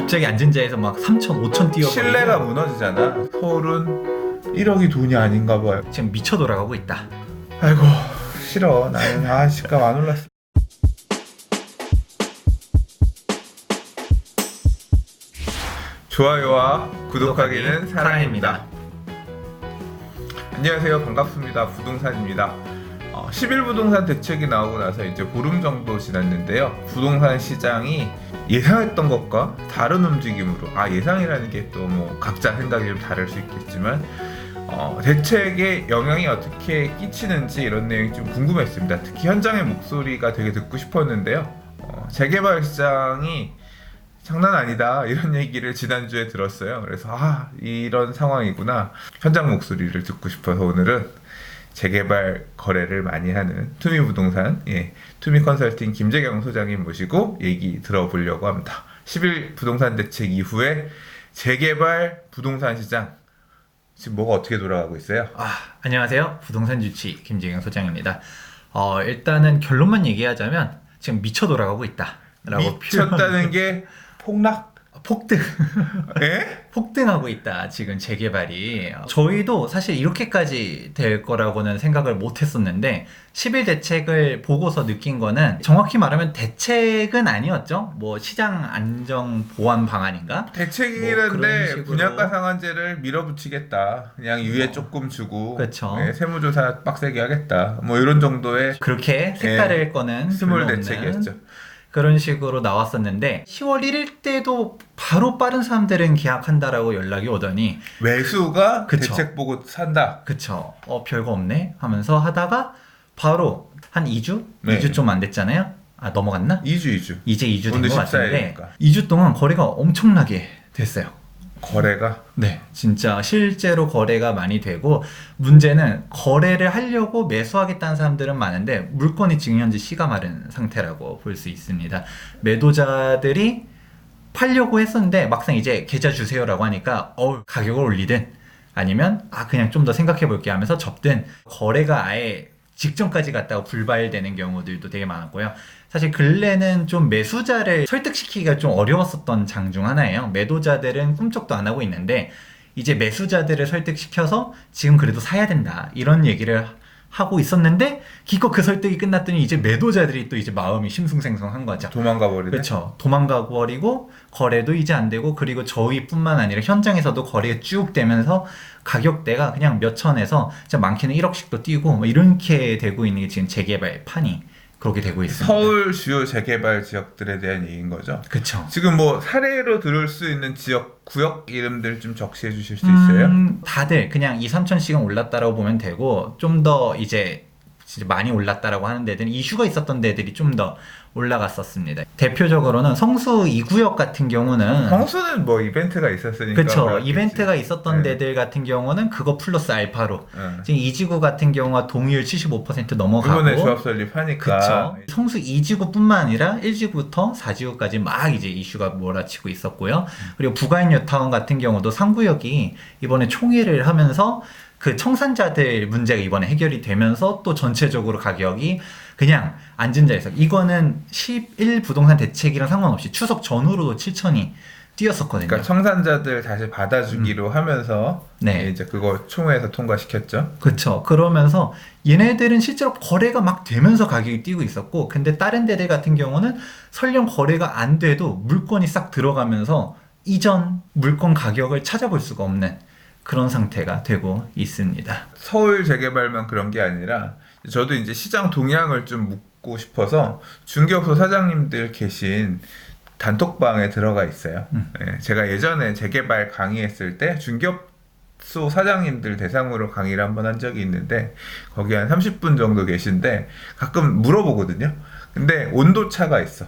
갑자기 앉은 자에서 막 3천, 5천 뛰어버리고 신뢰가 무너지잖아. 서울은 1억이 돈이 아닌가 봐요. 지금 미쳐 돌아가고 있다. 아이고 싫어. 나는 집값 안 올랐어. 좋아요와 구독하기는 사랑입니다. 안녕하세요. 반갑습니다. 부동산입니다. 11부동산 대책이 나오고 나서 이제 보름 정도 지났는데요. 부동산 시장이 예상했던 것과 다른 움직임으로, 예상이라는 게 또 뭐 각자 생각이 좀 다를 수 있겠지만 대책에 영향이 어떻게 끼치는지 이런 내용이 좀 궁금했습니다. 특히 현장의 목소리가 되게 듣고 싶었는데요. 재개발 시장이 장난 아니다 이런 얘기를 지난주에 들었어요. 그래서 이런 상황이구나, 현장 목소리를 듣고 싶어서 오늘은 재개발 거래를 많이 하는 투미부동산 투미컨설팅 김재경 소장님 모시고 얘기 들어보려고 합니다. 10일 부동산 대책 이후에 재개발 부동산 시장 지금 뭐가 어떻게 돌아가고 있어요? 안녕하세요. 부동산 주치 김재경 소장입니다. 일단은 결론만 얘기하자면 지금 미쳐 돌아가고 있다 라고 미쳤다는 게 폭등 예? 폭등하고 있다 지금 재개발이. 저희도 사실 이렇게까지 될 거라고는 생각을 못 했었는데 10일 대책을 보고서 느낀 거는, 정확히 말하면 대책은 아니었죠. 뭐 시장 안정 보완 방안인가? 대책이긴한데 분양가 상한제를 밀어붙이겠다, 그냥 유예 조금 주고 그렇죠. 세무조사 빡세게 하겠다, 뭐 이런 정도의 그렇게 색깔을 꺼낸 스몰 별로 대책이었죠. 없는 그런 식으로 나왔었는데 10월 1일 때도 바로 빠른 사람들은 계약한다라고 연락이 오더니 매수가 그쵸. 대책 보고 산다. 그쵸. 별거 없네 하면서 하다가 바로 한 2주? 네. 2주 좀 안 됐잖아요. 넘어갔나? 2주. 이제 2주 된 오늘 것 같은데 14일이니까. 2주 동안 거래가 엄청나게 됐어요. 거래가? 네, 진짜 실제로 거래가 많이 되고, 문제는 거래를 하려고 매수하겠다는 사람들은 많은데 물건이 지금 현재 씨가 마른 상태라고 볼 수 있습니다. 매도자들이 팔려고 했었는데 막상 이제 계좌 주세요라고 하니까 가격을 올리든 아니면 그냥 좀 더 생각해 볼게 하면서 접든, 거래가 아예 직전까지 갔다가 불발되는 경우들도 되게 많았고요. 사실 근래는 좀 매수자를 설득시키기가 좀 어려웠었던 장 중 하나예요. 매도자들은 꿈쩍도 안 하고 있는데 이제 매수자들을 설득시켜서 지금 그래도 사야 된다 이런 얘기를 하고 있었는데, 기껏 그 설득이 끝났더니 이제 매도자들이 또 이제 마음이 심승생성한 거죠. 도망가 버리네. 그렇죠. 도망가 버리고 거래도 이제 안 되고, 그리고 저희뿐만 아니라 현장에서도 거래가 쭉 되면서 가격대가 그냥 몇 천에서 진짜 많게는 1억씩도 뛰고 뭐 이렇게 되고 있는 게 지금 재개발 판이 그렇게 되고 있습니다. 서울 주요 재개발 지역들에 대한 얘기인 거죠. 그렇죠. 지금 뭐 사례로 들을 수 있는 지역, 구역 이름들 좀 적시해 주실 수 있어요? 다들 그냥 2, 3천씩은 올랐다라고 보면 되고, 좀 더 이제 진짜 많이 올랐다라고 하는 데들은 이슈가 있었던 데들이 좀 더 올라갔었습니다. 대표적으로는 성수 2구역 같은 경우는 성수는 뭐 이벤트가 있었으니까. 그렇죠. 그렇겠지. 이벤트가 있었던 네. 데들 같은 경우는 그거 플러스 알파로 네. 지금 2지구 같은 경우가 동의율 75% 넘어가고, 이번에 조합 설립하니까. 그쵸. 성수 2지구뿐만 아니라 1지구부터 4지구까지 막 이제 이슈가 몰아치고 있었고요. 그리고 부가인뉴타운 같은 경우도 3구역이 이번에 총회를 하면서 그 청산자들 문제가 이번에 해결이 되면서 또 전체적으로 가격이 그냥 앉은 자에서, 이거는 11 부동산 대책이랑 상관없이 추석 전후로도 7천이 뛰었었거든요. 그러니까 청산자들 다시 받아주기로 하면서 이제 그거 총회에서 통과시켰죠. 그렇죠. 그러면서 얘네들은 실제로 거래가 막 되면서 가격이 뛰고 있었고, 근데 다른 데들 같은 경우는 설령 거래가 안 돼도 물건이 싹 들어가면서 이전 물건 가격을 찾아볼 수가 없는 그런 상태가 되고 있습니다. 서울 재개발만 그런 게 아니라 저도 이제 시장 동향을 좀 묻고 싶어서 중개업소 사장님들 계신 단톡방에 들어가 있어요. 제가 예전에 재개발 강의했을 때 중개업소 사장님들 대상으로 강의를 한번 한 적이 있는데, 거기 한 30분 정도 계신데 가끔 물어보거든요. 근데 온도차가 있어.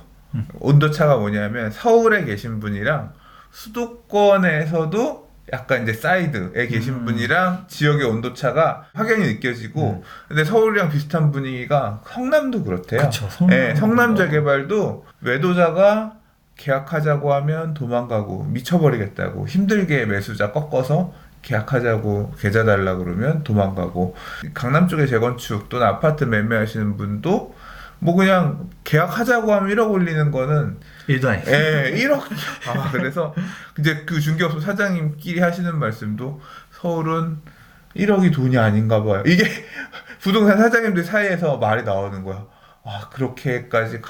온도차가 뭐냐면 서울에 계신 분이랑 수도권에서도 약간 이제 사이드에 계신 분이랑 지역의 온도차가 확연히 느껴지고, 근데 서울이랑 비슷한 분위기가 성남도 그렇대요. 그쵸, 성남 재개발도 매도자가 계약하자고 하면 도망가고 미쳐버리겠다고, 힘들게 매수자 꺾어서 계약하자고 계좌 달라 그러면 도망가고, 강남 쪽에 재건축 또는 아파트 매매하시는 분도 뭐 그냥 계약하자고 하면 1억 올리는 거는 일도 아니고. 예, 1억. 아, 그래서 이제 그 중개업소 사장님끼리 하시는 말씀도 서울은 1억이 돈이 아닌가 봐요. 이게 부동산 사장님들 사이에서 말이 나오는 거야. 아, 그렇게까지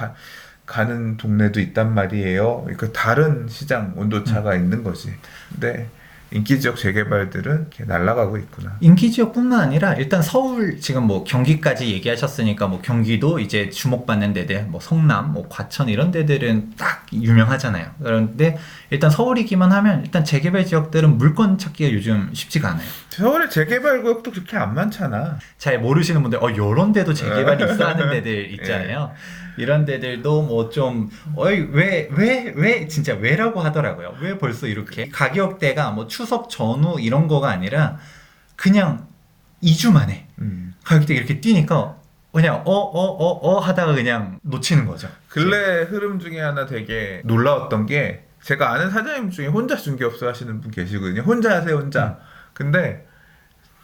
가는 동네도 있단 말이에요. 그러니까 다른 시장 온도차가 있는 거지. 근데 인기 지역 재개발들은 이렇게 날아가고 있구나. 인기 지역뿐만 아니라 일단 서울 지금 뭐 경기까지 얘기하셨으니까 뭐 경기도 이제 주목받는 데들 뭐 성남, 뭐 과천 이런 데들은 딱 유명하잖아요. 그런데 일단 서울이기만 하면 일단 재개발 지역들은 물건 찾기가 요즘 쉽지가 않아요. 서울에 재개발 구역도 그렇게 안 많잖아. 잘 모르시는 분들 이런 데도 재개발이 있어 하는 데들 있잖아요. 이런 데들도 뭐 좀 왜 진짜 왜라고 하더라고요. 왜 벌써 이렇게 가격대가 뭐 추석 전후 이런 거가 아니라 그냥 2주 만에 가격대가 이렇게 뛰니까 그냥 하다가 그냥 놓치는 거죠. 근래 흐름 중에 하나 되게 놀라웠던 게 제가 아는 사장님 중에 혼자 중개업소 하시는 분 계시거든요. 혼자 하세요, 혼자. 근데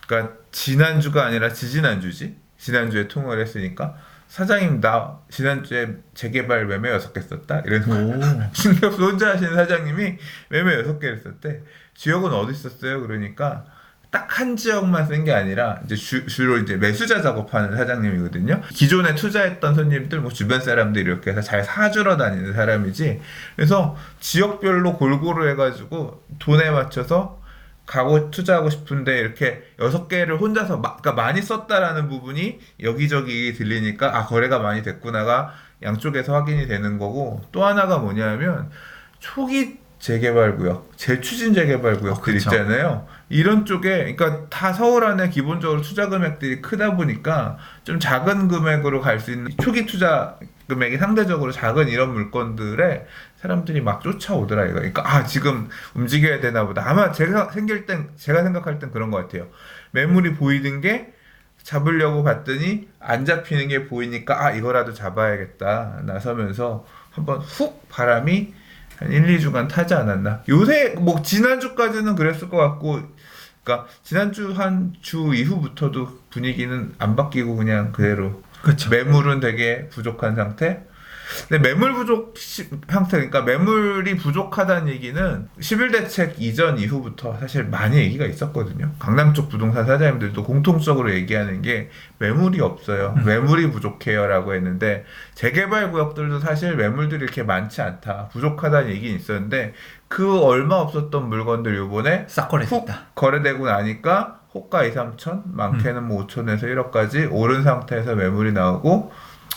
그러니까 지난주가 아니라 지지난주지. 지난주에 통화를 했으니까 사장님 나 지난주에 재개발 매매 6개 썼다 이러는 거야. 중개업소 혼자 하시는 사장님이 매매 6개를 썼대. 지역은 어디 썼어요? 그러니까 딱 한 지역만 쓴 게 아니라 이제 주로 이제 매수자 작업하는 사장님이거든요. 기존에 투자했던 손님들 뭐 주변 사람들 이렇게 해서 잘 사주러 다니는 사람이지. 그래서 지역별로 골고루 해가지고 돈에 맞춰서 가고 투자하고 싶은데 이렇게 6개를 혼자서 그러니까 많이 썼다라는 부분이 여기저기 들리니까 아 거래가 많이 됐구나가 양쪽에서 확인이 되는 거고, 또 하나가 뭐냐면 초기 재개발구역, 재추진 재개발구역들 있잖아요. 이런 쪽에 그러니까 다 서울 안에 기본적으로 투자 금액들이 크다 보니까 좀 작은 금액으로 갈 수 있는 초기 투자 금액이 상대적으로 작은 이런 물건들에 사람들이 막 쫓아오더라 이거. 그러니까 지금 움직여야 되나 보다. 아마 제가 생각할 땐 그런 것 같아요. 매물이 보이는 게 잡으려고 봤더니 안 잡히는 게 보이니까 이거라도 잡아야겠다 나서면서 한번 훅 바람이 한 1, 2주간 타지 않았나. 요새 뭐 지난주까지는 그랬을 것 같고, 그러니까 지난주 한 주 이후부터도 분위기는 안 바뀌고 그냥 그대로. 그렇죠. 매물은 되게 부족한 상태. 근데 매물 부족 상태, 그러니까 매물이 부족하다는 얘기는 11대책 이전 이후부터 사실 많이 얘기가 있었거든요. 강남 쪽 부동산 사장님들도 공통적으로 얘기하는 게 매물이 없어요. 매물이 부족해요 라고 했는데, 재개발 구역들도 사실 매물들이 이렇게 많지 않다, 부족하다는 얘기는 있었는데, 그 얼마 없었던 물건들 요번에 싹 거래됐다. 거래되고 나니까 호가 2, 3천, 많게는 뭐 5천에서 1억까지 오른 상태에서 매물이 나오고,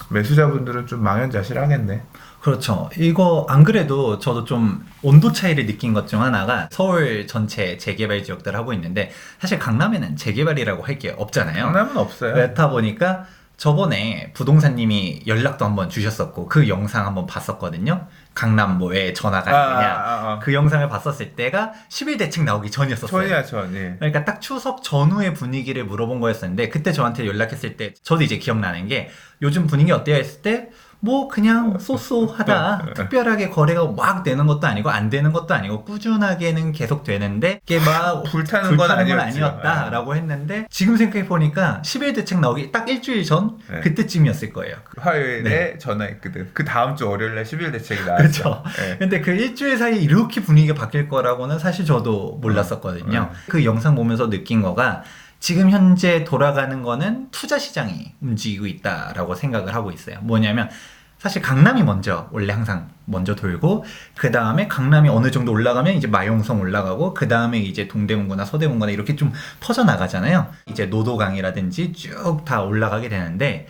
매수자분들은 좀 망연자실하겠네. 그렇죠. 이거 안 그래도 저도 좀 온도 차이를 느낀 것 중 하나가 서울 전체 재개발 지역들 하고 있는데, 사실 강남에는 재개발이라고 할 게 없잖아요. 강남은 없어요. 그렇다 보니까 저번에 부동산님이 연락도 한번 주셨었고 그 영상 한번 봤었거든요. 강남 뭐에 전화가 있느냐. 그 영상을 봤었을 때가 11대책 나오기 전이었었어요. 예. 그러니까 딱 추석 전후의 분위기를 물어본 거였었는데, 그때 저한테 연락했을 때 저도 이제 기억나는 게 요즘 분위기 어때요 했을 때 뭐 그냥 쏘쏘하다, 특별하게 거래가 막 되는 것도 아니고 안 되는 것도 아니고 꾸준하게는 계속 되는데 이게 막 불타는 건 아니었다라고 했는데, 지금 생각해 보니까 11대책 나오기 딱 일주일 전 그때쯤이었을 거예요. 화요일에 전화했거든. 그 다음 주 월요일에 11대책이 나왔어. 그렇죠. 근데 그 일주일 사이에 이렇게 분위기가 바뀔 거라고는 사실 저도 몰랐었거든요. 그 영상 보면서 느낀 거가, 지금 현재 돌아가는 거는 투자 시장이 움직이고 있다라고 생각을 하고 있어요. 뭐냐면 사실 강남이 원래 항상 먼저 돌고, 그 다음에 강남이 어느 정도 올라가면 이제 마용성 올라가고, 그 다음에 이제 동대문구나 서대문구나 이렇게 좀 퍼져나가잖아요. 이제 노도강이라든지 쭉 다 올라가게 되는데,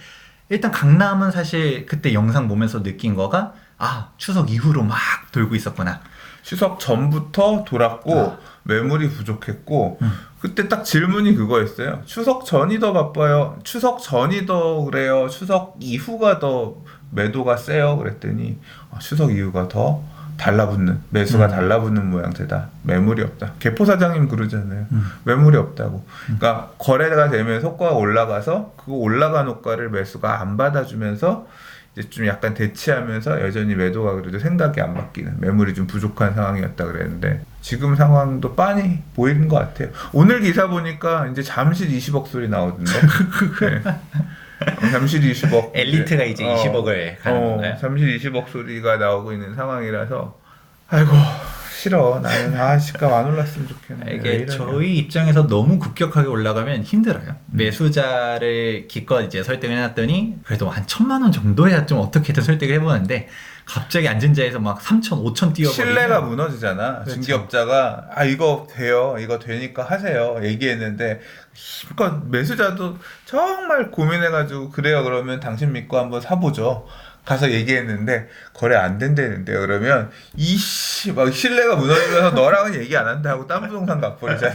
일단 강남은 사실 그때 영상 보면서 느낀 거가 추석 이후로 막 돌고 있었구나. 추석 전부터 돌았고 매물이 부족했고, 그때 딱 질문이 그거였어요. 추석 전이 더 바빠요? 추석 전이 더 그래요? 추석 이후가 더 매도가 세요? 그랬더니 추석 이후가 더 달라붙는, 매수가 달라붙는 모양새다. 매물이 없다. 개포 사장님 그러잖아요. 매물이 없다고. 그러니까 거래가 되면 호가가 올라가서 그 올라간 호가를 매수가 안 받아주면서 이제 좀 약간 대치하면서 여전히 매도가 그래도 생각이 안 바뀌는, 매물이 좀 부족한 상황이었다 그랬는데, 지금 상황도 빤히 보이는 것 같아요. 오늘 기사 보니까 이제 잠실 20억 소리 나오던데. 네. 잠실 20억 엘리트가 이제 20억을 가는 건가요? 잠실 20억 소리가 나오고 있는 상황이라서 아이고 싫어. 나는 시값 안 올랐으면 좋겠네. 왜 이게 이러냐. 저희 입장에서 너무 급격하게 올라가면 힘들어요. 매수자를 기껏 이제 설득을 해놨더니 그래도 한 1,000만 원 정도야 좀 어떻게든 설득을 해보는데 갑자기 앉은 자에서 막 3천, 5천 뛰어버리면 신뢰가 무너지잖아. 그렇죠. 중개업자가 이거 돼요. 이거 되니까 하세요. 얘기했는데 그러니까 매수자도 정말 고민해가지고 그래요. 그러면 당신 믿고 한번 사보죠. 가서 얘기했는데 거래 안 된다는데요. 그러면 막 신뢰가 무너지면서 너랑은 얘기 안 한다 하고 딴 부동산 가버리잖아.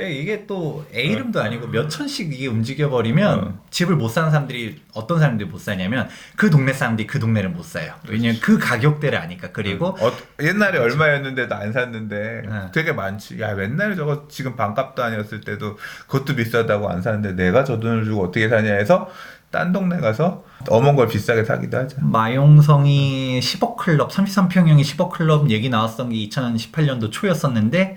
이게 또 A 이름도 아니고 몇 천씩 이게 움직여버리면 집을 못 사는 사람들이 어떤 사람들이 못 사냐면 그 동네 사람들이 그 동네를 못 사요. 왜냐면 그 가격대를 아니까. 그리고 옛날에 얼마였는데도 안 샀는데 네. 되게 많지. 야 맨날 저거 지금 반값도 아니었을 때도 그것도 비싸다고 안 사는데 내가 저 돈을 주고 어떻게 사냐 해서 딴 동네 가서 어머운 걸 비싸게 사기도 하죠. 마용성이 10억 클럽, 33평형이 10억 클럽 얘기 나왔던 게 2018년도 초였었는데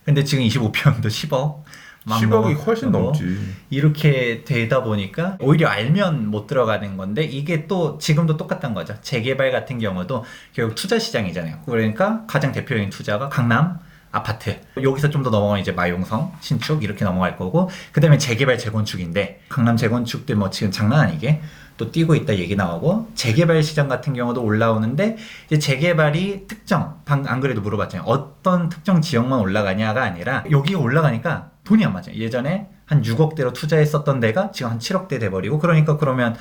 근데 지금 25평도 10억 10억이 훨씬 넘지. 이렇게 되다 보니까 오히려 알면 못 들어가는 건데 이게 또 지금도 똑같단 거죠. 재개발 같은 경우도 결국 투자 시장이잖아요. 그러니까 가장 대표적인 투자가 강남 아파트. 여기서 좀 더 넘어가면 이제 마용성, 신축 이렇게 넘어갈 거고 그 다음에 재개발, 재건축인데 강남 재건축들 뭐 지금 장난 아니게 또 뛰고 있다 얘기 나오고 재개발 시장 같은 경우도 올라오는데 이제 재개발이 특정, 안 그래도 물어봤잖아요. 어떤 특정 지역만 올라가냐가 아니라 여기가 올라가니까 돈이 안 맞아요. 예전에 한 6억대로 투자했었던 데가 지금 한 7억대 돼버리고 그러니까 그러면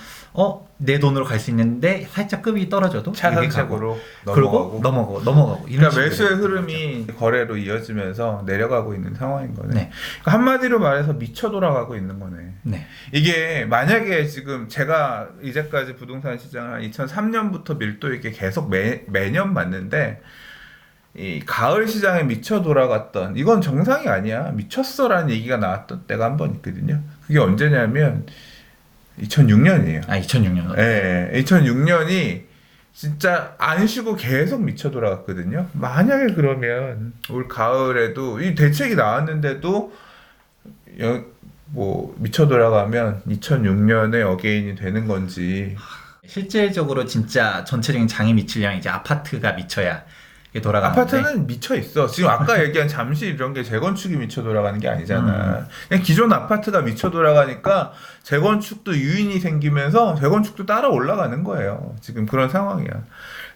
내 돈으로 갈 수 있는데 살짝 급이 떨어져도 차선책으로 그리고 넘어가고 이런 그러니까 매수의 식으로 흐름이 거래로 이어지면서 내려가고 있는 상황인 거네. 네. 그러니까 한마디로 말해서 미쳐 돌아가고 있는 거네. 네. 이게 만약에 지금 제가 이제까지 부동산 시장을 한 2003년부터 밀도 있게 계속 매년 봤는데 이 가을 시장에 미쳐 돌아갔던 이건 정상이 아니야 미쳤어라는 얘기가 나왔던 때가 한 번 있거든요. 그게 언제냐면 2006년이에요. 2006년. 네, 2006년이 진짜 안 쉬고 계속 미쳐 돌아갔거든요. 만약에 그러면 올 가을에도 이 대책이 나왔는데도 뭐 미쳐 돌아가면 2006년에 어게인이 되는 건지. 실질적으로 진짜 전체적인 장이 미치려면 이제 아파트가 미쳐야 이게 돌아가는데 아파트는 미쳐 있어. 지금 아까 얘기한 잠실 이런 게 재건축이 미쳐 돌아가는 게 아니잖아. 그냥 기존 아파트가 미쳐 돌아가니까 재건축도 유인이 생기면서 재건축도 따라 올라가는 거예요. 지금 그런 상황이야.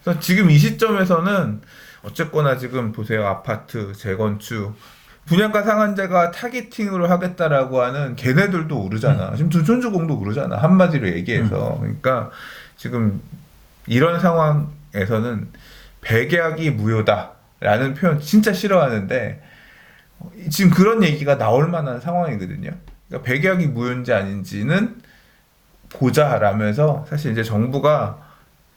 그래서 지금 이 시점에서는 어쨌거나 지금 보세요. 아파트, 재건축 분양가 상한제가 타겟팅으로 하겠다라고 하는 걔네들도 오르잖아. 지금 두촌주공도 오르잖아. 한마디로 얘기해서. 그러니까 지금 이런 상황에서는 배계약이 무효다라는 표현 진짜 싫어하는데 지금 그런 얘기가 나올 만한 상황이거든요. 그러니까 배계약이 무효인지 아닌지는 보자라면서 사실 이제 정부가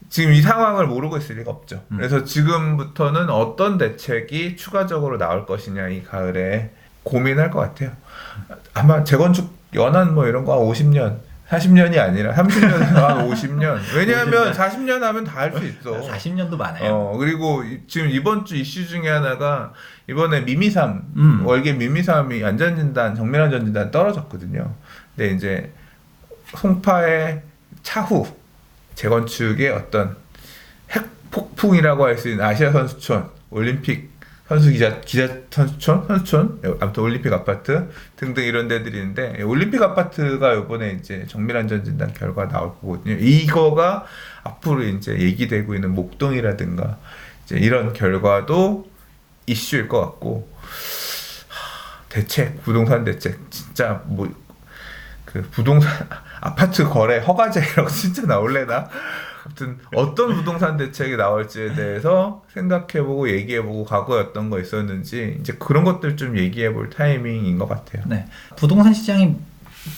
지금 이 상황을 모르고 있을 리가 없죠. 그래서 지금부터는 어떤 대책이 추가적으로 나올 것이냐 이 가을에 고민할 것 같아요. 아마 재건축 연한 뭐 이런 거 한 50년 40년이 아니라 30년, 한 50년. 왜냐하면 40년 하면 다 할 수 있어. 40년도 많아요. 그리고 지금 이번 주 이슈 중에 하나가 이번에 미미삼, 월계 미미삼이 안전진단, 정밀안전진단 떨어졌거든요. 근데 이제 송파의 차후 재건축의 어떤 핵폭풍이라고 할 수 있는 아시아 선수촌, 올림픽 선수 기자 선수촌, 아무튼 올림픽 아파트 등등 이런 데들이 있는데 올림픽 아파트가 이번에 이제 정밀안전진단 결과 나올 거거든요. 이거가 앞으로 이제 얘기되고 있는 목동이라든가 이제 이런 결과도 이슈일 것 같고 대책, 부동산 대책 진짜 뭐 그 부동산 아파트 거래 허가제라고 진짜 나올래나? 아무튼 어떤 부동산 대책이 나올지에 대해서 생각해보고 얘기해보고 과거에 어떤 거 있었는지 이제 그런 것들 좀 얘기해볼 타이밍인 것 같아요. 네, 부동산 시장이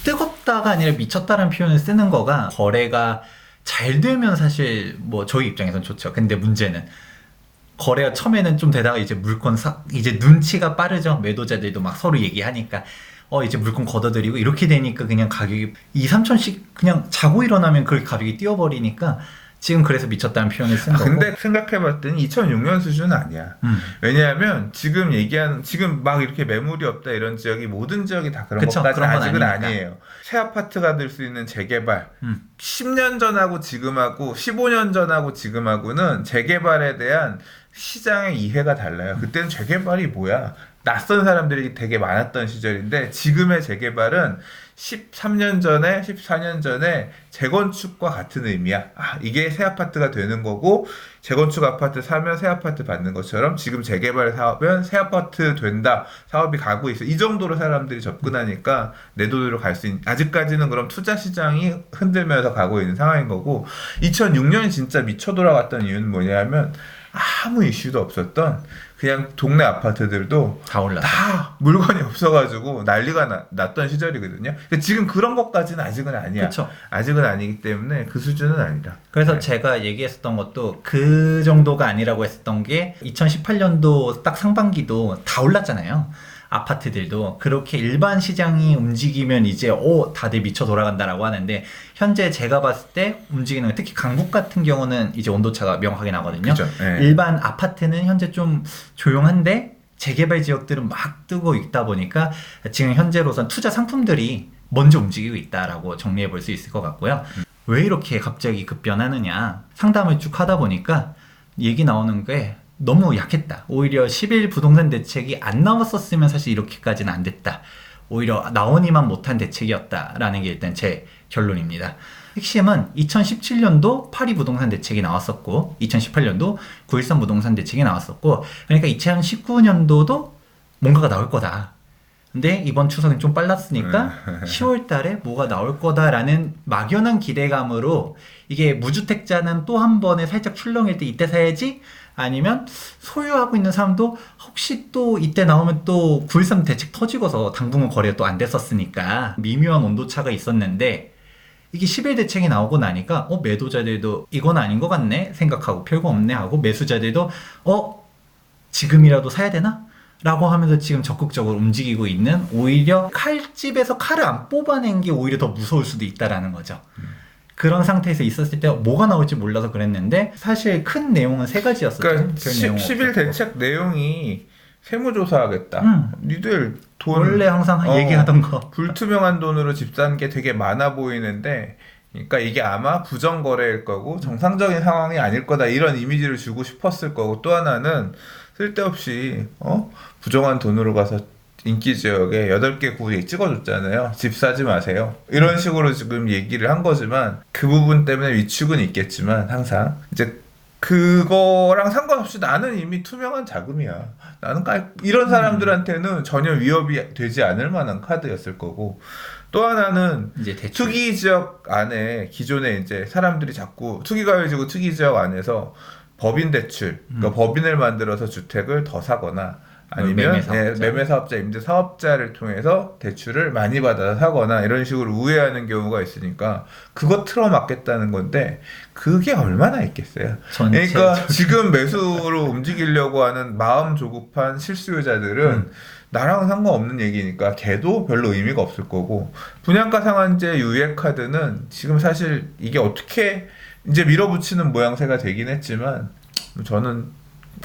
뜨겁다가 아니라 미쳤다라는 표현을 쓰는 거가 거래가 잘 되면 사실 뭐 저희 입장에선 좋죠. 근데 문제는 거래가 처음에는 좀 되다가 이제 물건 이제 눈치가 빠르죠. 매도자들도 막 서로 얘기하니까 이제 물건 걷어들이고 이렇게 되니까 그냥 가격이 2, 3천씩 그냥 자고 일어나면 그 가격이 뛰어버리니까 지금 그래서 미쳤다는 표현을 쓴 거고. 근데 생각해봤더니 2006년 수준은 아니야. 왜냐하면 지금 막 이렇게 매물이 없다 이런 지역이 모든 지역이 다 그런 그쵸, 것까지 그런 건 아직은 아니니까. 아니에요. 새 아파트가 될 수 있는 재개발 10년 전하고 지금하고 15년 전하고 지금하고는 재개발에 대한 시장의 이해가 달라요. 그때는 재개발이 뭐야? 낯선 사람들이 되게 많았던 시절인데 지금의 재개발은 13년 전에 14년 전에 재건축과 같은 의미야. 이게 새 아파트가 되는 거고 재건축 아파트 사면 새 아파트 받는 것처럼 지금 재개발 사업은 새 아파트 된다. 사업이 가고 있어. 이 정도로 사람들이 접근하니까 내 돈으로 갈 수 있는 아직까지는 그럼 투자 시장이 흔들면서 가고 있는 상황인 거고 2006년이 진짜 미쳐 돌아갔던 이유는 뭐냐면 아무 이슈도 없었던 그냥 동네 아파트들도 다 올랐다. 다 물건이 없어가지고 난리가 났던 시절이거든요. 근데 지금 그런 것까지는 아직은 아니야. 그쵸. 아직은 아니기 때문에 그 수준은 아니다. 그래서 네. 제가 얘기했었던 것도 그 정도가 아니라고 했었던 게 2018년도 딱 상반기도 다 올랐잖아요. 아파트들도 그렇게 일반 시장이 움직이면 이제 다들 미쳐 돌아간다라고 하는데 현재 제가 봤을 때 움직이는 특히 강북 같은 경우는 이제 온도차가 명확하게 나거든요. 그죠. 네. 일반 아파트는 현재 좀 조용한데 재개발 지역들은 막 뜨고 있다 보니까 지금 현재로선 투자 상품들이 먼저 움직이고 있다라고 정리해 볼 수 있을 것 같고요. 왜 이렇게 갑자기 급변하느냐 상담을 쭉 하다 보니까 얘기 나오는 게 너무 약했다. 오히려 10일 부동산 대책이 안 나왔었으면 사실 이렇게까지는 안 됐다. 오히려 나오니만 못한 대책이었다라는 게 일단 제 결론입니다. 핵심은 2017년도 파리 부동산 대책이 나왔었고 2018년도 9.13 부동산 대책이 나왔었고 그러니까 2019년도도 뭔가가 나올 거다. 근데 이번 추석은 좀 빨랐으니까 10월 달에 뭐가 나올 거다라는 막연한 기대감으로 이게 무주택자는 또 한 번에 살짝 출렁일 때 이때 사야지 아니면 소유하고 있는 사람도 혹시 또 이때 나오면 또 9.13 대책 터지고서 당분간 거래가 또 안 됐었으니까 미묘한 온도차가 있었는데 이게 10일 대책이 나오고 나니까 매도자들도 이건 아닌 것 같네 생각하고 별거 없네 하고 매수자들도 지금이라도 사야 되나? 라고 하면서 지금 적극적으로 움직이고 있는 오히려 칼집에서 칼을 안 뽑아낸 게 오히려 더 무서울 수도 있다라는 거죠. 그런 상태에서 있었을 때 뭐가 나올지 몰라서 그랬는데 사실 큰 내용은 세 가지였었죠. 그러니까 별 내용은 10일 없었고. 대책 내용이 세무조사하겠다. 니들 돈 원래 항상 얘기하던 거. 불투명한 돈으로 집 산 게 되게 많아 보이는데 그러니까 이게 아마 부정거래일 거고 정상적인 상황이 아닐 거다 이런 이미지를 주고 싶었을 거고 또 하나는 쓸데없이 부정한 돈으로 가서 인기 지역에 8개 구에 찍어줬잖아요. 집 사지 마세요. 이런 식으로 지금 얘기를 한 거지만 그 부분 때문에 위축은 있겠지만 항상 이제 그거랑 상관없이 나는 이미 투명한 자금이야. 나는 이런 사람들한테는 전혀 위협이 되지 않을 만한 카드였을 거고 또 하나는 이제 대출. 투기 지역 안에 기존에 이제 사람들이 자꾸 투기가 해지고 투기 지역 안에서 법인 대출, 그러니까 법인을 만들어서 주택을 더 사거나 아니면 매매 사업자, 임대 사업자를 통해서 대출을 많이 받아서 사거나 이런 식으로 우회하는 경우가 있으니까 그거 틀어막겠다는 건데 그게 얼마나 있겠어요. 그러니까 지금 매수로 움직이려고 하는 마음 조급한 실수요자들은 나랑은 상관없는 얘기니까 걔도 별로 의미가 없을 거고 분양가 상한제 유예 카드는 지금 사실 이게 어떻게 이제 밀어붙이는 모양새가 되긴 했지만 저는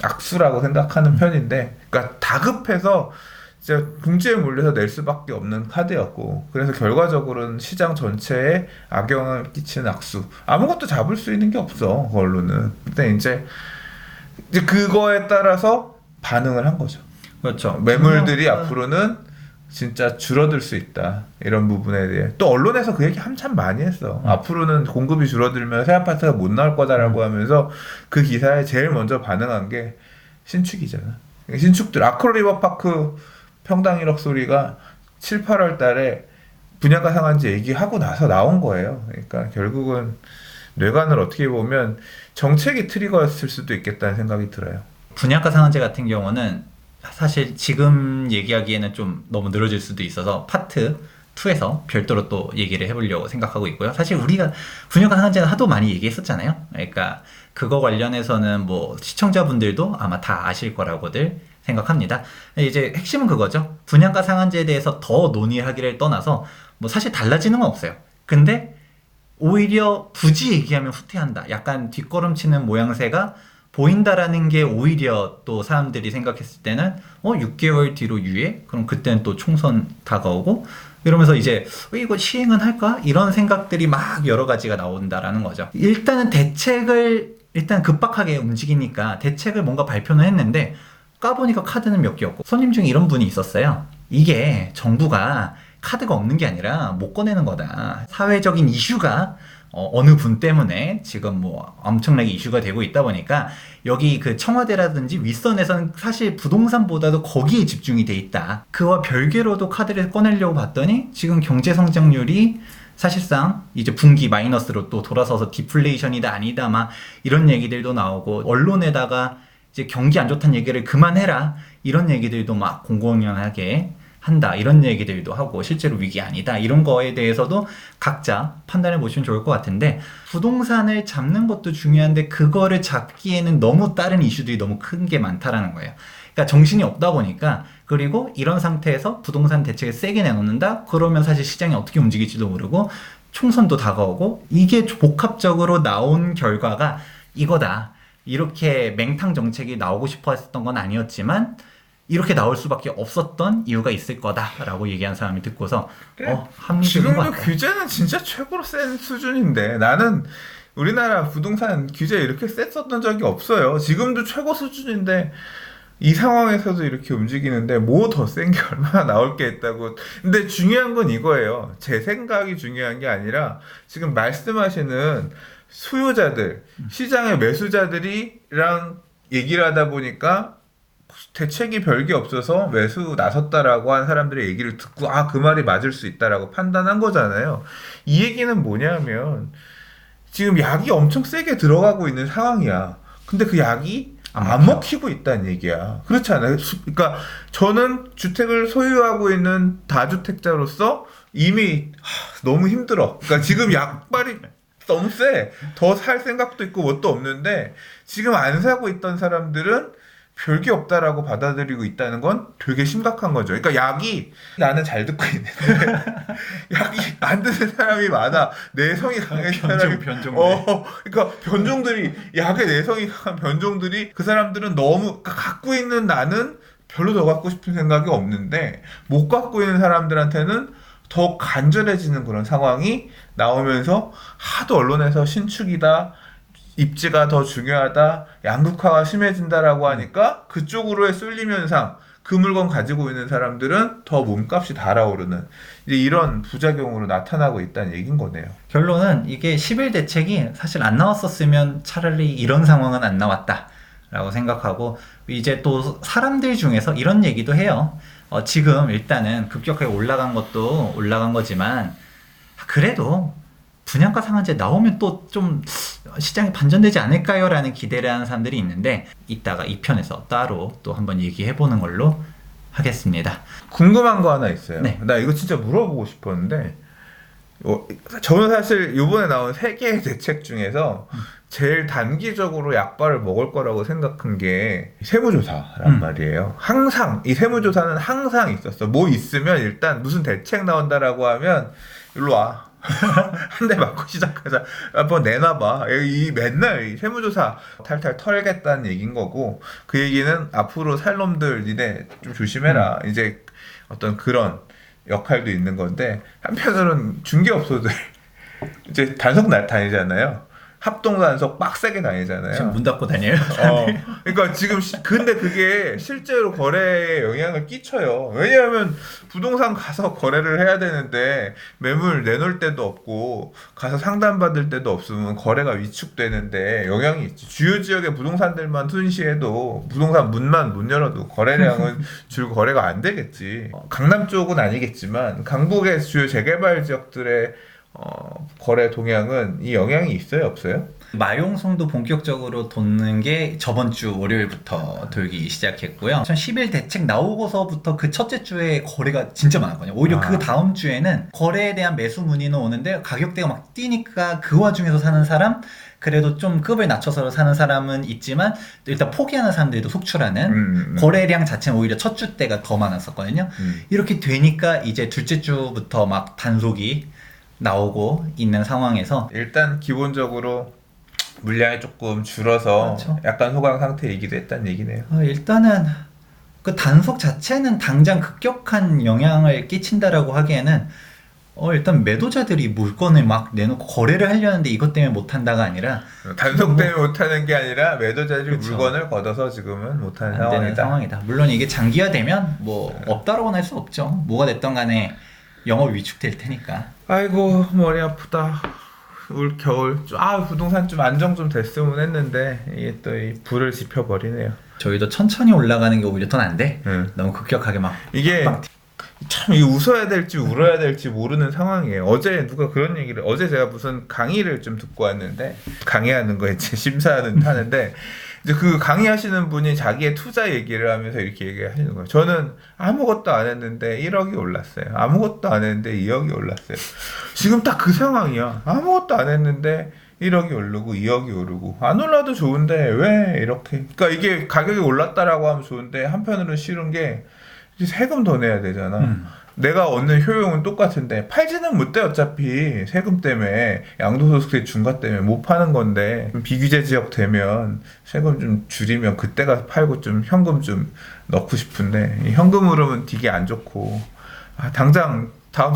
악수라고 생각하는 편인데 그러니까 다급해서 진짜 궁지에 몰려서 낼 수밖에 없는 카드였고 그래서 결과적으로는 시장 전체에 악영향을 끼치는 악수 아무것도 잡을 수 있는 게 없어 그걸로는 근데 이제 그거에 따라서 반응을 한 거죠. 그렇죠. 매물들이 앞으로는 진짜 줄어들 수 있다 이런 부분에 대해 또 언론에서 그 얘기 한참 많이 했어. 앞으로는 공급이 줄어들면 새 아파트가 못 나올 거다라고 하면서 그 기사에 제일 먼저 반응한 게 신축이잖아. 신축들 아크로리버파크 평당 1억 소리가 7, 8월 달에 분양가 상한제 얘기하고 나서 나온 거예요. 그러니까 결국은 뇌관을 어떻게 보면 정책이 트리거였을 수도 있겠다는 생각이 들어요. 분양가 상한제 같은 경우는 사실 지금 얘기하기에는 좀 너무 늘어질 수도 있어서 파트 2에서 별도로 또 얘기를 해보려고 생각하고 있고요. 사실 우리가 분양가 상한제는 하도 많이 얘기했었잖아요. 그러니까 그거 관련해서는 뭐 시청자분들도 아마 다 아실 거라고들 생각합니다. 이제 핵심은 그거죠. 분양가 상한제에 대해서 더 논의하기를 떠나서 뭐 사실 달라지는 건 없어요. 근데 오히려 굳이 얘기하면 후퇴한다. 약간 뒷걸음치는 모양새가 보인다라는 게 오히려 또 사람들이 생각했을 때는 6개월 뒤로 유예? 그럼 그때는 또 총선 다가오고 이러면서 이제 이거 시행은 할까? 이런 생각들이 막 여러 가지가 나온다라는 거죠. 일단은 대책을 일단 급박하게 움직이니까 대책을 뭔가 발표는 했는데 까보니까 카드는 몇 개였고 손님 중에 이런 분이 있었어요. 이게 정부가 카드가 없는 게 아니라 못 꺼내는 거다. 사회적인 이슈가 어느 분 때문에 지금 뭐 엄청나게 이슈가 되고 있다 보니까 여기 그 청와대라든지 윗선에서는 사실 부동산보다도 거기에 집중이 돼 있다. 그와 별개로도 카드를 꺼내려고 봤더니 지금 경제 성장률이 사실상 이제 분기 마이너스로 또 돌아서서 디플레이션이다 아니다 막 이런 얘기들도 나오고 언론에다가 이제 경기 안 좋다는 얘기를 그만해라 이런 얘기들도 막 공공연하게 한다 이런 얘기들도 하고 실제로 위기 아니다 이런 거에 대해서도 각자 판단해 보시면 좋을 것 같은데 부동산을 잡는 것도 중요한데 그거를 잡기에는 너무 다른 이슈들이 너무 큰 게 많다라는 거예요. 그러니까 정신이 없다 보니까 그리고 이런 상태에서 부동산 대책을 세게 내놓는다 그러면 사실 시장이 어떻게 움직일지도 모르고 총선도 다가오고 이게 복합적으로 나온 결과가 이거다. 이렇게 맹탕 정책이 나오고 싶어 했었던 건 아니었지만 이렇게 나올 수밖에 없었던 이유가 있을 거다라고 얘기한 사람이 듣고서 합리적인 것 지금도 같아요. 규제는 진짜 최고로 센 수준인데 나는 우리나라 부동산 규제 이렇게 셌었던 적이 없어요. 지금도 최고 수준인데 이 상황에서도 이렇게 움직이는데 뭐 더 센 게 얼마나 나올 게 있다고. 근데 중요한 건 이거예요. 제 생각이 중요한 게 아니라 지금 말씀하시는 수요자들, 시장의 매수자들이랑 얘기를 하다 보니까 대책이 별게 없어서 매수 나섰다라고 한 사람들의 얘기를 듣고 그 말이 맞을 수 있다라고 판단한 거잖아요. 이 얘기는 뭐냐면 지금 약이 엄청 세게 들어가고 있는 상황이야. 근데 그 약이 안 먹히고 있다는 얘기야. 그렇지 않아요? 그러니까 저는 주택을 소유하고 있는 다주택자로서 이미 너무 힘들어. 그러니까 지금 약발이 너무 세. 더 살 생각도 있고 뭣도 없는데 지금 안 사고 있던 사람들은 별게 없다라고 받아들이고 있다는 건 되게 심각한 거죠. 그러니까 약이 나는 잘 듣고 있는데 약이 안 듣는 사람이 많아. 내성이 강한 사람이 그러니까 변종들이 약의 내성이 강한 변종들이 그 사람들은 너무 갖고 있는 나는 별로 더 갖고 싶은 생각이 없는데 못 갖고 있는 사람들한테는 더 간절해지는 그런 상황이 나오면서 하도 언론에서 신축이다. 입지가 더 중요하다, 양극화가 심해진다라고 하니까 그쪽으로의 쏠림 현상, 그 물건 가지고 있는 사람들은 더 몸값이 달아오르는 이제 이런 부작용으로 나타나고 있다는 얘기인 거네요. 결론은 이게 10일 대책이 사실 안 나왔었으면 차라리 이런 상황은 안 나왔다라고 생각하고 이제 또 사람들 중에서 이런 얘기도 해요. 지금 일단은 급격하게 올라간 것도 올라간 거지만 그래도 분양가 상한제 나오면 또 좀 시장이 반전되지 않을까요? 라는 기대를 하는 사람들이 있는데 이따가 2편에서 따로 또 한번 얘기해보는 걸로 하겠습니다. 궁금한 거 하나 있어요. 네. 나 이거 진짜 물어보고 싶었는데 저는 사실 이번에 나온 3개의 대책 중에서 제일 단기적으로 약발을 먹을 거라고 생각한 게 세무조사란 말이에요. 항상 이 세무조사는 항상 있었어. 뭐 있으면 일단 무슨 대책 나온다라고 하면 일로 와. 한 대 맞고 시작하자. 한번 내놔봐. 이 맨날 이 세무조사 탈탈 털겠다는 얘기인 거고 그 얘기는 앞으로 살 놈들 니네 좀 조심해라. 이제 어떤 그런 역할도 있는 건데 한편으로는 중개업소들 이제 단속 다니잖아요. 합동단속 빡세게 다니잖아요. 지금 문 닫고 다녀요? 그러니까 지금 근데 그게 실제로 거래에 영향을 끼쳐요. 왜냐하면 부동산 가서 거래를 해야 되는데 매물 내놓을 데도 없고 가서 상담받을 데도 없으면 거래가 위축되는데 영향이 있지. 주요 지역의 부동산들만 순시해도 부동산 문만 문 열어도 거래량은 줄 거래가 안 되겠지. 강남 쪽은 아니겠지만 강북의 주요 재개발 지역들의 거래 동향은 이 영향이 있어요, 없어요? 마용성도 본격적으로 돕는 게 저번 주 월요일부터 돌기 시작했고요. 2010일 대책 나오고서부터 그 첫째 주에 거래가 진짜 많았거든요. 오히려 그 다음 주에는 거래에 대한 매수 문의는 오는데 가격대가 막 뛰니까 그 와중에서 사는 사람 그래도 좀 급을 낮춰서 사는 사람은 있지만 일단 포기하는 사람들도 속출하는 거래량 자체는 오히려 첫 주 때가 더 많았었거든요. 이렇게 되니까 이제 둘째 주부터 막 단속이 나오고 있는 상황에서 일단 기본적으로 물량이 조금 줄어서 그렇죠. 약간 소강 상태이기도 했다는 얘기네요. 일단은 그 단속 자체는 당장 급격한 영향을 끼친다라고 하기에는 일단 매도자들이 물건을 막 내놓고 거래를 하려는데 이것 때문에 못한다가 아니라 단속 때문에 못하는 게 아니라 매도자들이 그쵸. 물건을 걷어서 지금은 못하는 안 되는 상황이다. 상황이다. 물론 이게 장기화되면 뭐 없다라고는 할 수 없죠. 뭐가 됐던 간에 영업이 위축될 테니까. 아이고 머리 아프다. 올 겨울 부동산 좀 안정 좀 됐으면 했는데 이게 또 이 불을 지펴버리네요. 저희도 천천히 올라가는 게 오히려 더 난데 너무 급격하게 막 이게 참 이게 웃어야 될지 울어야 될지 모르는 상황이에요. 어제 누가 그런 얘기를 어제 제가 무슨 강의를 좀 듣고 왔는데 강의하는 거 이제 심사는 하는데 이제 그 강의하시는 분이 자기의 투자 얘기를 하면서 이렇게 얘기하시는 거예요. 저는 아무것도 안 했는데 1억이 올랐어요. 아무것도 안 했는데 2억이 올랐어요. 지금 딱 그 상황이야. 아무것도 안 했는데 1억이 오르고 2억이 오르고 안 올라도 좋은데 왜 이렇게 그러니까 이게 가격이 올랐다라고 하면 좋은데 한편으로는 싫은 게 이제 세금 더 내야 되잖아. 내가 얻는 효용은 똑같은데 팔지는 못돼 어차피 세금 때문에 양도소득세 중과 때문에 못 파는 건데 비규제 지역 되면 세금 좀 줄이면 그때가 팔고 좀 현금 좀 넣고 싶은데 이 현금으로는 되게 안 좋고 당장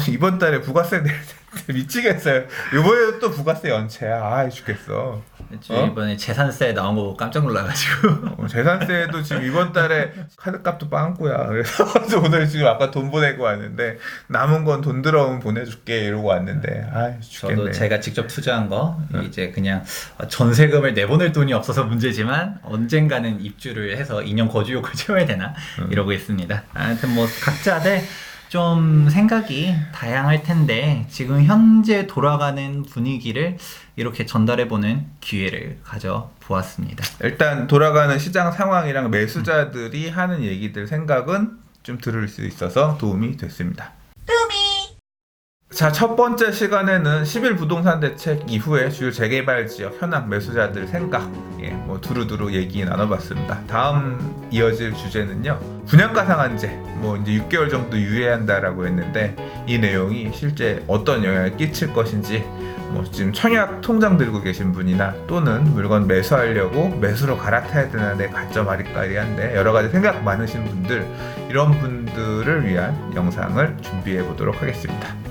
이번 달에 부가세 내야 되는데 미치겠어요. 이번에도 또 부가세 연체야. 죽겠어. 이번에 재산세 나온 거 보고 깜짝 놀라가지고 재산세도 지금 이번 달에 카드값도 빵꾸야. 그래서 오늘 지금 아까 돈 보내고 왔는데 남은 건 돈 들어오면 보내줄게 이러고 왔는데 죽겠네. 저도 제가 직접 투자한 거 이제 그냥 전세금을 내보낼 돈이 없어서 문제지만 언젠가는 입주를 해서 2년 거주요금을 채워야 되나 이러고 있습니다. 아무튼 뭐 각자들 좀 생각이 다양할 텐데 지금 현재 돌아가는 분위기를 이렇게 전달해보는 기회를 가져보았습니다. 일단 돌아가는 시장 상황이랑 매수자들이 하는 얘기들 생각은 좀 들을 수 있어서 도움이 됐습니다. 자, 첫 번째 시간에는 10일 부동산 대책 이후에 주요 재개발 지역 현황 매수자들 생각 뭐 두루두루 얘기 나눠봤습니다. 다음 이어질 주제는요. 분양가 상한제 이제 6개월 정도 유예한다라고 했는데 이 내용이 실제 어떤 영향을 끼칠 것인지 지금 청약 통장 들고 계신 분이나 또는 물건 매수하려고 매수로 갈아타야 되나 내 가점 아리까리한데 여러 가지 생각 많으신 분들 이런 분들을 위한 영상을 준비해 보도록 하겠습니다.